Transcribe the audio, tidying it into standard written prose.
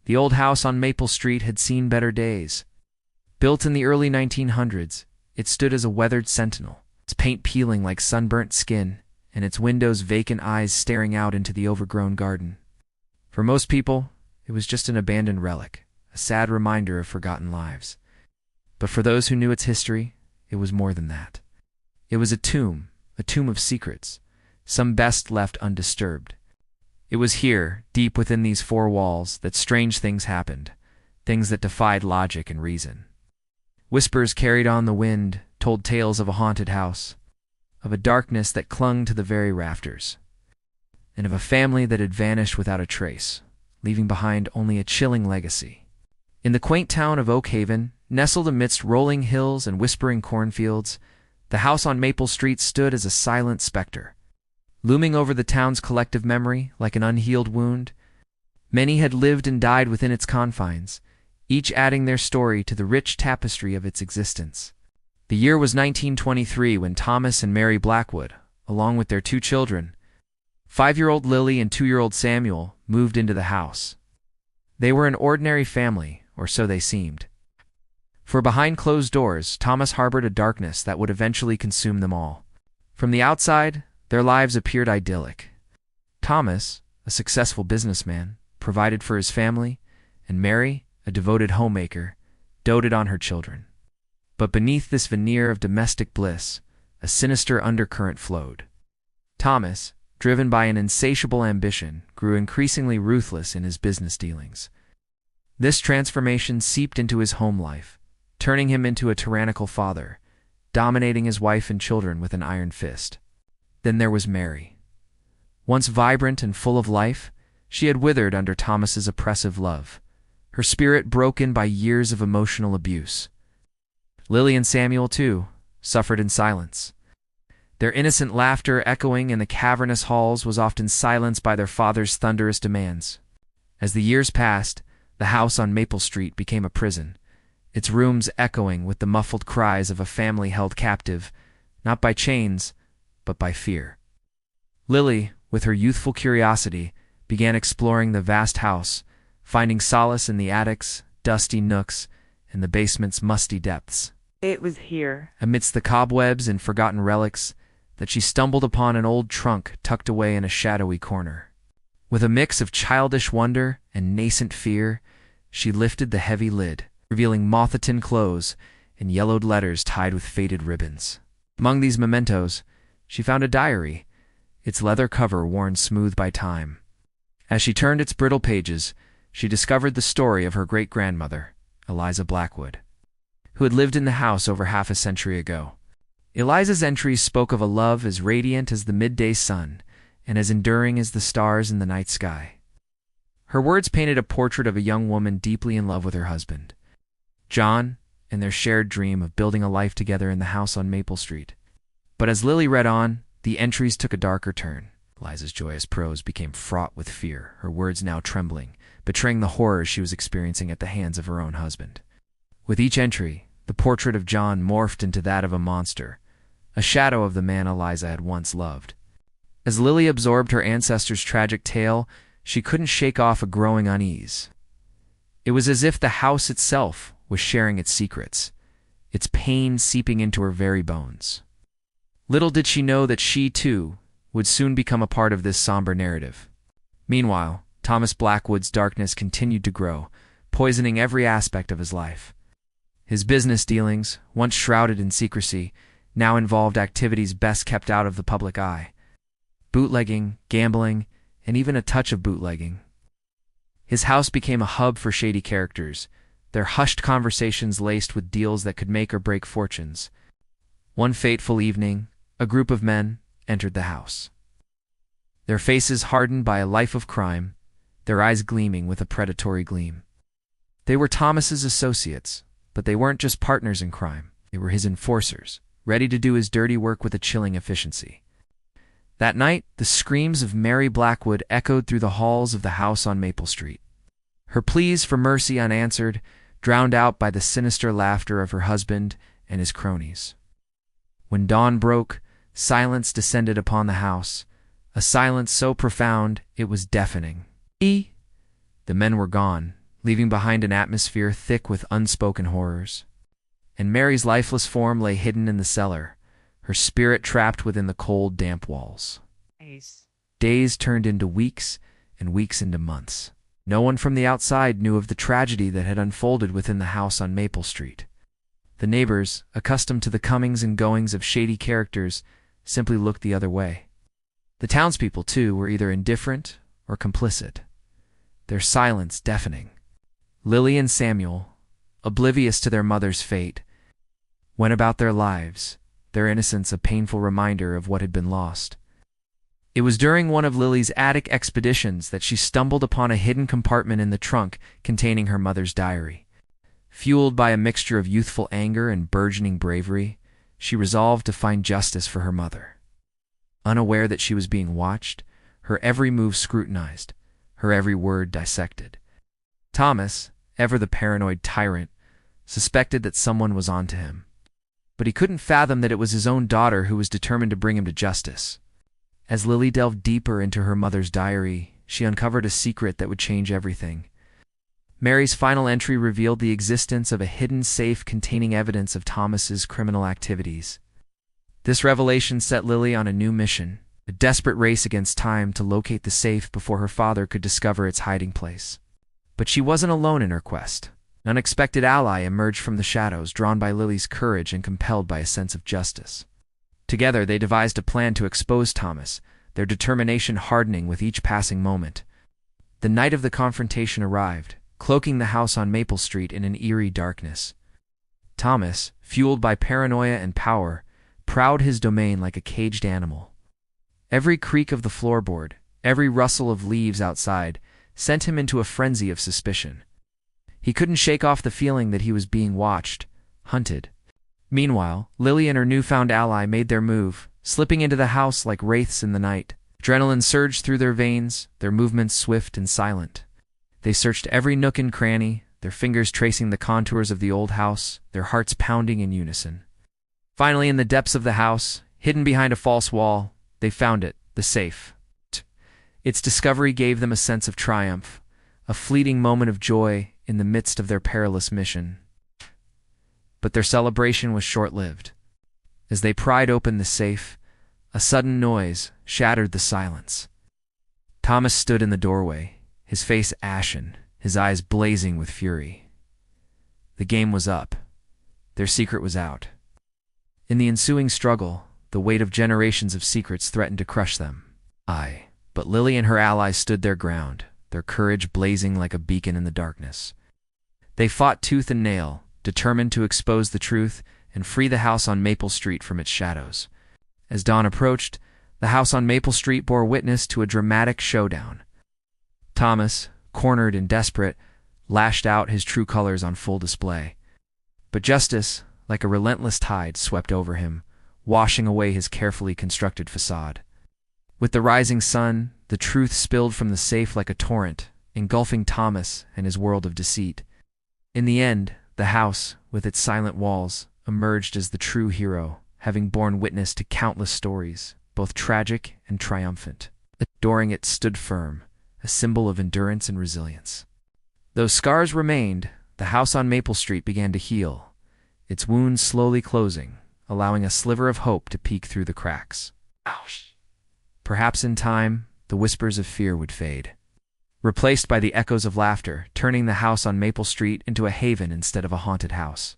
The old house on Maple Street had seen better days. Built in the early 1900s, it stood as a weathered sentinel, its paint peeling like sunburnt skin, and its windows vacant eyes staring out into the overgrown garden. For most people, it was just an abandoned relic, a sad reminder of forgotten lives. But for those who knew its history, it was more than that. It was a tomb of secrets, some best left undisturbed. It was here, deep within these four walls, that strange things happened, things that defied logic and reason. Whispers carried on the wind, told tales of a haunted house, of a darkness that clung to the very rafters, and of a family that had vanished without a trace, leaving behind only a chilling legacy. In the quaint town of Oak Haven, nestled amidst rolling hills and whispering cornfields, the house on Maple Street stood as a silent specter. Looming over the town's collective memory like an unhealed wound, many had lived and died within its confines, each adding their story to the rich tapestry of its existence. The year was 1923 when Thomas and Mary Blackwood, along with their two children, 5-year-old Lily and 2-year-old Samuel, moved into the house. They were an ordinary family, or so they seemed. For behind closed doors, Thomas harbored a darkness that would eventually consume them all. From the outside, their lives appeared idyllic. Thomas, a successful businessman, provided for his family, and Mary, a devoted homemaker, doted on her children. But beneath this veneer of domestic bliss, a sinister undercurrent flowed. Thomas, driven by an insatiable ambition, grew increasingly ruthless in his business dealings. This transformation seeped into his home life, turning him into a tyrannical father, dominating his wife and children with an iron fist. Then there was Mary. Once vibrant and full of life, she had withered under Thomas's oppressive love, her spirit broken by years of emotional abuse. Lily and Samuel, too, suffered in silence. Their innocent laughter echoing in the cavernous halls was often silenced by their father's thunderous demands. As the years passed, the house on Maple Street became a prison, its rooms echoing with the muffled cries of a family held captive, not by chains, but by fear. Lily, with her youthful curiosity, began exploring the vast house, finding solace in the attics, dusty nooks, and the basement's musty depths. It was here, amidst the cobwebs and forgotten relics, that she stumbled upon an old trunk tucked away in a shadowy corner. With a mix of childish wonder and nascent fear, she lifted the heavy lid, revealing moth-eaten clothes and yellowed letters tied with faded ribbons. Among these mementos, she found a diary, its leather cover worn smooth by time. As she turned its brittle pages, she discovered the story of her great-grandmother, Eliza Blackwood, who had lived in the house over half a century ago. Eliza's entries spoke of a love as radiant as the midday sun and as enduring as the stars in the night sky. Her words painted a portrait of a young woman deeply in love with her husband, John, and their shared dream of building a life together in the house on Maple Street. But as Lily read on, the entries took a darker turn. Eliza's joyous prose became fraught with fear, her words now trembling, betraying the horrors she was experiencing at the hands of her own husband. With each entry, the portrait of John morphed into that of a monster, a shadow of the man Eliza had once loved. As Lily absorbed her ancestor's tragic tale, she couldn't shake off a growing unease. It was as if the house itself was sharing its secrets, its pain seeping into her very bones. Little did she know that she, too, would soon become a part of this somber narrative. Meanwhile, Thomas Blackwood's darkness continued to grow, poisoning every aspect of his life. His business dealings, once shrouded in secrecy, now involved activities best kept out of the public eye. Bootlegging, gambling, and even a touch of bootlegging. His house became a hub for shady characters, their hushed conversations laced with deals that could make or break fortunes. One fateful evening, a group of men entered the house. Their faces hardened by a life of crime, their eyes gleaming with a predatory gleam. They were Thomas's associates, but they weren't just partners in crime. They were his enforcers, ready to do his dirty work with a chilling efficiency. That night, the screams of Mary Blackwood echoed through the halls of the house on Maple Street. Her pleas for mercy unanswered, drowned out by the sinister laughter of her husband and his cronies. When dawn broke, silence descended upon the house, a silence so profound it was deafening. The men were gone, leaving behind an atmosphere thick with unspoken horrors. And Mary's lifeless form lay hidden in the cellar, her spirit trapped within the cold, damp walls. Days turned into weeks, and weeks into months. No one from the outside knew of the tragedy that had unfolded within the house on Maple Street. The neighbors, accustomed to the comings and goings of shady characters, simply looked the other way. The townspeople, too, were either indifferent or complicit, their silence deafening. Lily and Samuel, oblivious to their mother's fate, went about their lives, their innocence a painful reminder of what had been lost. It was during one of Lily's attic expeditions that she stumbled upon a hidden compartment in the trunk containing her mother's diary. Fueled by a mixture of youthful anger and burgeoning bravery, she resolved to find justice for her mother. Unaware that she was being watched, her every move scrutinized, her every word dissected. Thomas, ever the paranoid tyrant, suspected that someone was onto him. But he couldn't fathom that it was his own daughter who was determined to bring him to justice. As Lily delved deeper into her mother's diary, she uncovered a secret that would change everything. Mary's final entry revealed the existence of a hidden safe containing evidence of Thomas's criminal activities. This revelation set Lily on a new mission, a desperate race against time to locate the safe before her father could discover its hiding place. But she wasn't alone in her quest. An unexpected ally emerged from the shadows, drawn by Lily's courage and compelled by a sense of justice. Together, they devised a plan to expose Thomas, their determination hardening with each passing moment. The night of the confrontation arrived, cloaking the house on Maple Street in an eerie darkness. Thomas, fueled by paranoia and power, prowled his domain like a caged animal. Every creak of the floorboard, every rustle of leaves outside, sent him into a frenzy of suspicion. He couldn't shake off the feeling that he was being watched, hunted. Meanwhile, Lily and her newfound ally made their move, slipping into the house like wraiths in the night. Adrenaline surged through their veins, their movements swift and silent. They searched every nook and cranny, their fingers tracing the contours of the old house, their hearts pounding in unison. Finally, in the depths of the house, hidden behind a false wall, they found it, the safe. Its discovery gave them a sense of triumph, a fleeting moment of joy in the midst of their perilous mission. But their celebration was short-lived. As they pried open the safe, a sudden noise shattered the silence. Thomas stood in the doorway, his face ashen, his eyes blazing with fury. The game was up. Their secret was out. In the ensuing struggle, the weight of generations of secrets threatened to crush them. But Lily and her allies stood their ground, their courage blazing like a beacon in the darkness. They fought tooth and nail, determined to expose the truth and free the house on Maple Street from its shadows. As dawn approached, the house on Maple Street bore witness to a dramatic showdown. Thomas, cornered and desperate, lashed out, his true colors on full display. But justice, like a relentless tide, swept over him, washing away his carefully constructed facade. With the rising sun, the truth spilled from the safe like a torrent, engulfing Thomas and his world of deceit. In the end, the house, with its silent walls, emerged as the true hero, having borne witness to countless stories, both tragic and triumphant. Adoring it stood firm, a symbol of endurance and resilience. Though scars remained, the house on Maple Street began to heal, its wounds slowly closing, allowing a sliver of hope to peek through the cracks. Perhaps in time, the whispers of fear would fade, replaced by the echoes of laughter, turning the house on Maple Street into a haven instead of a haunted house.